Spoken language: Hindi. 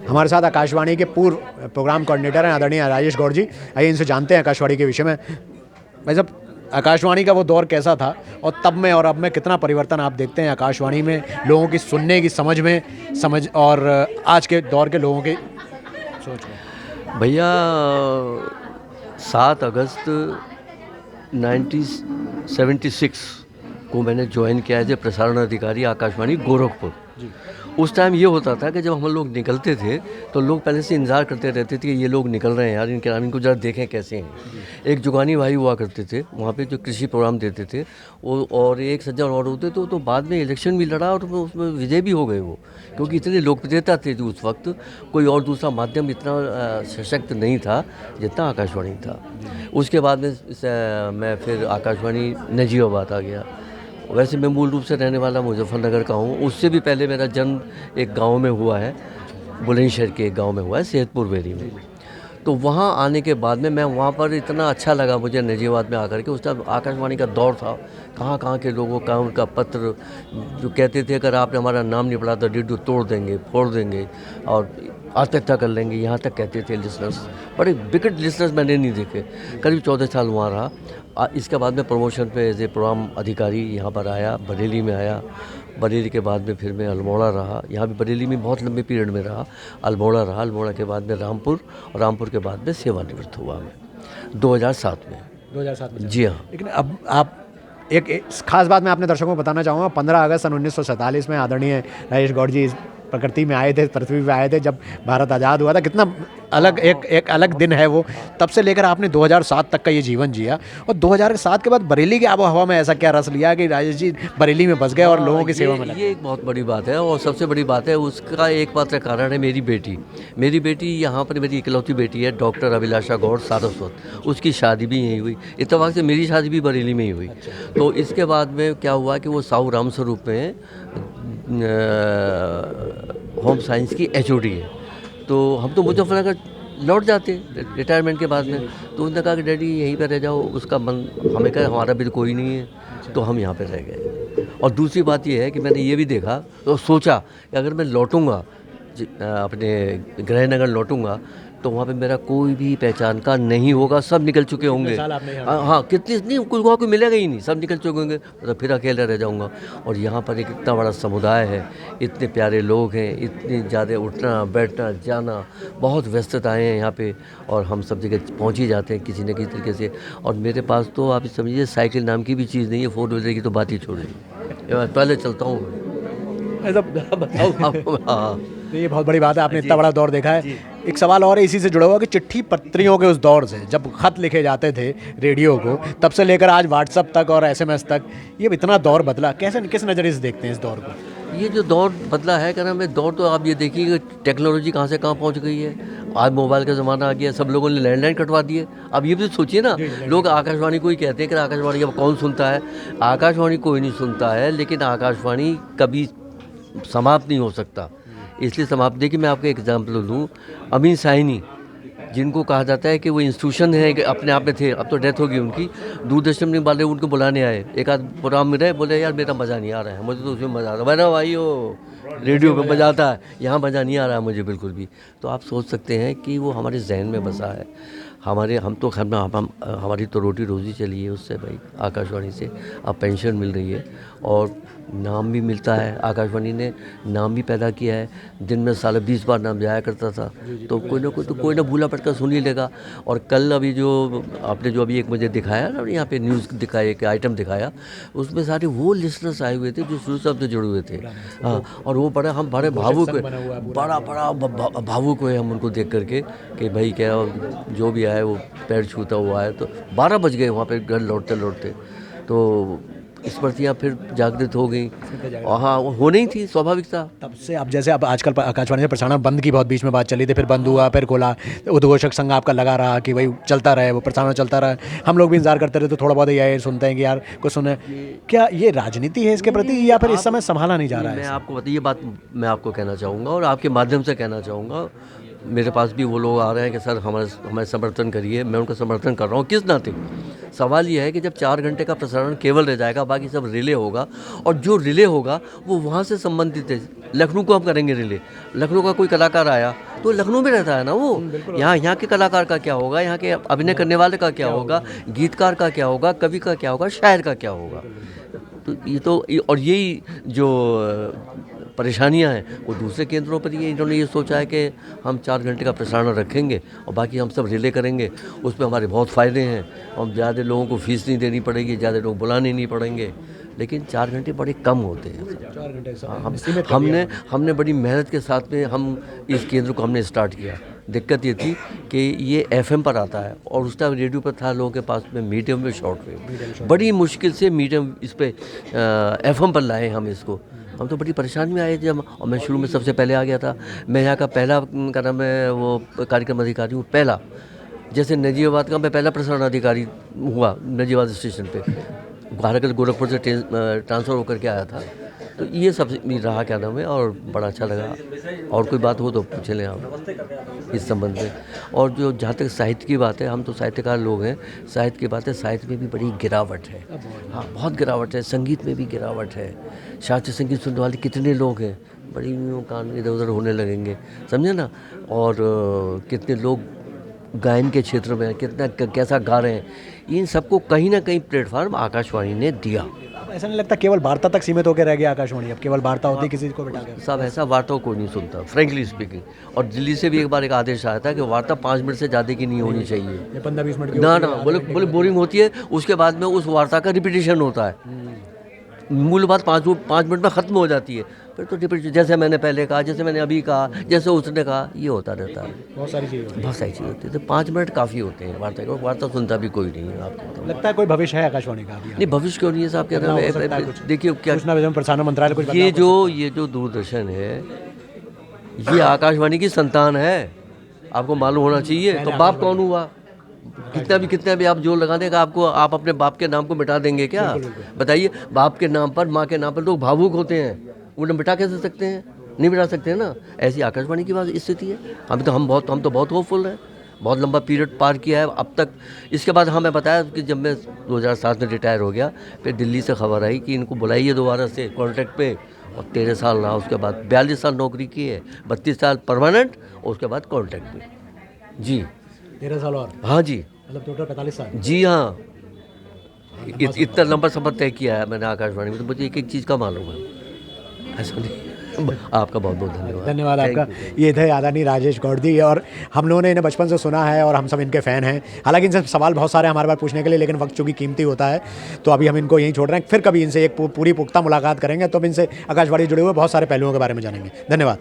हमारे साथ आकाशवाणी के पूर्व प्रोग्राम कोऑर्डिनेटर हैं आदरणीय राजेश गौड़ जी। आइए इनसे जानते हैं आकाशवाणी के विषय में। भाई साहब, आकाशवाणी का वो दौर कैसा था और तब में और अब में कितना परिवर्तन आप देखते हैं आकाशवाणी में, लोगों की सुनने की समझ और आज के दौर के लोगों की सोच में? भैया 7 अगस्त 1976 को मैंने ज्वाइन किया एज ए प्रसारण अधिकारी आकाशवाणी गोरखपुर। उस टाइम ये होता था कि जब हम लोग निकलते थे तो लोग पहले से इंतज़ार करते रहते थे कि ये लोग निकल रहे हैं यार, इनको ज़रा देखें कैसे हैं। एक जुगानी भाई हुआ करते थे वहाँ पे जो कृषि प्रोग्राम देते थे वो, और एक सज्जन और होते तो बाद में इलेक्शन भी लड़ा और उसमें विजय भी हो गए वो, क्योंकि इतनी लोकप्रियता थी उस वक्त। कोई और दूसरा माध्यम इतना सशक्त नहीं था जितना आकाशवाणी था। उसके बाद में मैं फिर आकाशवाणी नजीबाबाद आ गया। वैसे मैं मूल रूप से रहने वाला मुजफ्फरनगर का हूँ। उससे भी पहले मेरा जन्म एक गांव में हुआ है, बुलंदशहर के एक गांव में हुआ है, सेहतपुर वेरी में। तो वहाँ आने के बाद में मैं वहाँ पर इतना अच्छा लगा मुझे नजीबाबाद में आकर के। उस टाइम आकाशवाणी का दौर था, कहाँ कहाँ के लोगों का उनका पत्र जो कहते थे अगर आपने हमारा नाम नहीं पढ़ा तो रेडियो तोड़ देंगे, फोड़ देंगे और आत्महत्या कर लेंगे, यहाँ तक कहते थे लिसनर्स। बड़े विकट लिसनर्स मैंने नहीं देखे। करीब 14 साल वहाँ रहा। इसके बाद में प्रमोशन पे एज ए प्रोग्राम अधिकारी यहाँ पर आया, बरेली में आया। बरेली के बाद में फिर मैं अल्मोड़ा रहा, यहाँ भी बरेली में बहुत लंबे पीरियड में रहा। अल्मोड़ा रहा, अल्मोड़ा के बाद में रामपुर, और रामपुर के बाद में सेवानिवृत्त हुआ मैं 2007 में। 2007 में? जी हाँ। लेकिन अब आप एक खास बात मैं अपने दर्शकों को बताना चाहूँगा। 15 अगस्त सन 1947 में आदरणीय राजेश गौड़ जी इस प्रकृति में आए थे, पृथ्वी पे आए थे जब भारत आज़ाद हुआ था। कितना अलग एक अलग दिन है वो। तब से लेकर आपने 2007 तक का ये जीवन जिया, और 2007 के बाद बरेली की आबो हवा में ऐसा क्या रस लिया कि राजेश जी बरेली में बस गए और लोगों की सेवा में लगे? ये एक बहुत बड़ी बात है, और सबसे बड़ी बात है उसका एकमात्र कारण है मेरी बेटी। मेरी बेटी यहाँ पर, मेरी इकलौती बेटी है, डॉक्टर अभिलाषा गौड़ सारस्वत। उसकी शादी भी यहीं हुई। इत्तेफाक से मेरी शादी भी बरेली में ही हुई। तो इसके बाद में क्या हुआ कि वो साहू राम स्वरूप में होम साइंस की HOD है। तो हम तो मुजफ्फरनगर लौट जाते रिटायरमेंट के बाद में। तो उन्होंने कहा कि डैडी यहीं पर रह जाओ। उसका मन, हमें कहा हमारा भी तो कोई नहीं है, तो हम यहाँ पे रह गए। और दूसरी बात ये है कि मैंने ये भी देखा तो सोचा कि अगर मैं लौटूंगा अपने गृहनगर लौटूंगा तो वहाँ पे मेरा कोई भी पहचान का नहीं होगा, सब निकल चुके होंगे। हाँ, कितनी नहीं, वहाँ कोई मिलेगा ही नहीं, सब निकल चुके होंगे, तो फिर अकेला रह जाऊँगा। और यहाँ पर एक इतना बड़ा समुदाय है, इतने प्यारे लोग हैं, इतनी ज़्यादा उठना बैठना जाना, बहुत व्यस्तताएँ हैं यहाँ पे, और हम सब जगह पहुँच ही जाते हैं किसी न किसी तरीके से। और मेरे पास तो आप समझिए साइकिल नाम की भी चीज़ नहीं है, 4 व्हीलर की तो बात ही छोड़िए, पहले चलता हूँ। बताओ आप। हाँ, तो ये बहुत बड़ी बात है, आपने इतना बड़ा दौर देखा है। एक सवाल और है इसी से जुड़ा हुआ कि चिट्ठी पत्रियों के उस दौर से, जब खत लिखे जाते थे रेडियो को, तब से लेकर आज व्हाट्सएप तक और SMS तक, ये इतना दौर बदला, कैसे किस नज़रिए से देखते हैं इस दौर को? ये जो दौर बदला है, क्या नाम है, दौर तो आप ये देखिए कि टेक्नोलॉजी कहाँ से कहाँ पहुँच गई है। आज मोबाइल का ज़माना आ गया, सब लोगों ने लैंडलाइन कटवा दिए। अब ये भी सोचिए ना, लोग आकाशवाणी को ही कहते हैं कि आकाशवाणी अब कौन सुनता है। आकाशवाणी कोई नहीं सुनता है, लेकिन आकाशवाणी कभी समाप्त नहीं हो सकता। इसलिए समाप्त, देखिए मैं आपको एग्जाम्पल दूँ, अमीन साइनी, जिनको कहा जाता है कि वो इंस्टीट्यूशन है कि अपने आप में थे, अब तो डेथ हो गई उनकी। दूरदर्शन वाले उनको बुलाने आए, एक आध प्रोग्राम में रहे, बोले यार मेरा मज़ा नहीं आ रहा है, मुझे तो उसमें मज़ा आ रहा है। मेरा भाई वो रेडियो पे मज़ा आता है, यहाँ मज़ा नहीं आ रहा है मुझे बिल्कुल भी। तो आप सोच सकते हैं कि वो हमारे जहन में बसा है। हम तो खैर हमारी तो रोटी रोज़ी चली है उससे भाई, आकाशवाणी से। अब पेंशन मिल रही है और नाम भी मिलता है। आकाशवाणी ने नाम भी पैदा किया है। दिन में साले 20 बार नाम जाया करता था, तो कोई ना भूला पटका सुन ही लेगा। और कल अभी जो आपने जो अभी एक मुझे दिखाया ना, यहाँ पे न्यूज़ दिखाया, एक आइटम दिखाया, उसमें सारे वो लिसनर्स आए हुए थे जो शुरू से हमसे जुड़े हुए थे। हाँ, और वो बड़े भावुक बड़ा भावुक हुए हम उनको देख करके कि भाई क्या जो भी आए वो पैर छूता हुआ है। तो 12 बज गए वहाँ पे घर लौटते लौटते। तो स्मृतियाँ फिर जागृत हो गई। हाँ, वो होनी ही थी, स्वाभाविक था। तब से अब जैसे अब आजकल आकाशवाणी से प्रसारण बंद की बहुत बीच में बात चली थी, फिर बंद हुआ, फिर खोला। उद्घोषक संघ आपका लगा रहा कि भाई चलता रहे, वो प्रसारण चलता रहे। हम लोग भी इंतजार करते रहे, तो थोड़ा बहुत ये सुनते हैं कि यार कुछ सुने। क्या ये राजनीति है इसके प्रति, या फिर इस समय संभाला नहीं जा रहा है? मैं आपको बताइए, ये बात मैं आपको कहना चाहूँगा और आपके माध्यम से कहना चाहूँगा मेरे पास भी वो लोग आ रहे हैं कि सर हमारे समर्थन करिए। मैं उनका समर्थन कर रहा हूँ। किस नाते? सवाल ये है कि जब 4 घंटे का प्रसारण केवल रह जाएगा, बाकी सब रिले होगा, और जो रिले होगा वो वहाँ से संबंधित है। लखनऊ को हम करेंगे रिले, लखनऊ का कोई कलाकार आया तो लखनऊ में रहता है ना वो, यहाँ के कलाकार का क्या होगा, यहाँ के अभिनय करने वाले का क्या होगा, गीतकार का क्या होगा, कवि का क्या होगा, शायर का क्या होगा। तो और यही जो परेशानियां हैं वो दूसरे केंद्रों पर ही है। इन्होंने ये सोचा है कि हम 4 घंटे का प्रसारण रखेंगे और बाकी हम सब रिले करेंगे, उसमें हमारे बहुत फ़ायदे हैं। हम ज़्यादा लोगों को फीस नहीं देनी पड़ेगी, ज़्यादा लोग बुलाने नहीं पड़ेंगे, लेकिन 4 घंटे बड़े कम होते हैं। 4 घंटे हमने बड़ी मेहनत के साथ में हम इस केंद्र को हमने स्टार्ट किया। दिक्कत ये थी कि ये FM पर आता है और उस टाइम रेडियो पर था लोगों के पास में मीडियम में शॉर्ट वेव, बड़ी मुश्किल से मीडियम इस पे FM पर लाए हम इसको। हम तो बड़ी परेशानी में आए थे हम, और मैं शुरू में सबसे पहले आ गया था। मैं यहाँ का पहला का नाम है वो कार्यक्रम अधिकारी हूँ, पहला। जैसे नजीबाबाद का मैं पहला प्रसारण अधिकारी हुआ नजीबाबाद स्टेशन पे, भारत गोरखपुर से ट्रांसफ़र होकर के आया था। तो ये सब रहा क्या नाम है, और बड़ा अच्छा लगा। और कोई बात हो तो पूछ लें आप इस संबंध में। और जो जहाँ तक साहित्य की बात है, हम तो साहित्यकार लोग हैं, साहित्य की बात है, साहित्य में भी बड़ी गिरावट है। हाँ, बहुत गिरावट है। संगीत में भी गिरावट है। शास्त्रीय संगीत सुनने वाले कितने लोग हैं, बड़ी कान इधर उधर होने लगेंगे, समझे ना। और कितने लोग गायन के क्षेत्र में कितना कैसा गा रहे हैं, इन सबको कहीं ना कहीं प्लेटफार्म आकाशवाणी ने दिया। ऐसा नहीं लगता केवल वार्ता तक सीमित होकर रह गया आकाशवाणी? अब केवल वार्ता होती किसी को बिठा के? सब ऐसा वार्ता कोई नहीं सुनता, फ्रेंकली स्पीकिंग। और दिल्ली से भी एक बार एक आदेश आया था कि वार्ता 5 मिनट से ज़्यादा की नहीं होनी चाहिए। 15-20 मिनट ना बोले बोरिंग होती है। उसके बाद में उस वार्ता का रिपीटिशन होता है। मूल बात 5 मिनट में ख़त्म हो जाती है, फिर तो रिपीट, जैसे मैंने पहले कहा, जैसे मैंने अभी कहा, जैसे उसने कहा, ये होता रहता है। बहुत सारी चीज़ें होती है। तो 5 मिनट काफ़ी होते हैं वार्ता को। वार्ता सुनता भी कोई नहीं है आपको। लगता है कोई भविष्य है आकाशवाणी का? नहीं, भविष्य क्यों नहीं है साहब? क्या नाम है, देखिए क्या सूचना एवं प्रसारण मंत्रालय कुछ ये जो दूरदर्शन है, ये आकाशवाणी की संतान है, आपको मालूम होना चाहिए। तो बाप कौन हुआ? कितना भी आप जोर लगा देगा, आपको आप अपने बाप के नाम को मिटा देंगे क्या? बताइए। बाप के नाम पर, माँ के नाम पर लोग भावुक होते हैं, उन्हें मिटा कैसे सकते हैं? नहीं मिटा सकते हैं ना। ऐसी आकाशवाणी की बात स्थिति है। हम तो बहुत होपफुल हैं, बहुत लंबा पीरियड पार किया है अब तक। इसके बाद मैं बताया कि जब मैं 2007 में रिटायर हो गया, फिर दिल्ली से खबर आई कि इनको बुलाइए दोबारा से कॉन्ट्रैक्ट पे, और 13 साल रहा। उसके बाद 42 साल नौकरी की है, 32 साल परमानेंट, और उसके बाद कॉन्ट्रैक्ट पे। जी, 13 साल और? हाँ जी, मतलब टोटल 45 साल? जी हाँ। इतना लंबा सफर तय किया है मैंने आकाशवाणी में, तो मुझे एक चीज़ का मालूम है, ऐसा नहीं। आपका बहुत बहुत धन्यवाद। धन्यवाद आपका। ये थे आदरणीय राजेश गौड़दी, और हम लोगों ने इन्हें बचपन से सुना है और हम सब इनके फ़ैन हैं। हालांकि इनसे सवाल बहुत सारे हमारे पास पूछने के लिए, लेकिन वक्त चूँकि कीमती होता है, तो अभी हम इनको यहीं छोड़ रहे हैं। फिर कभी इनसे एक पूरी पुख्ता मुलाकात करेंगे, तो अब इनसे आकाशवाणी जुड़े हुए बहुत सारे पहलुओं के बारे में जानेंगे। धन्यवाद।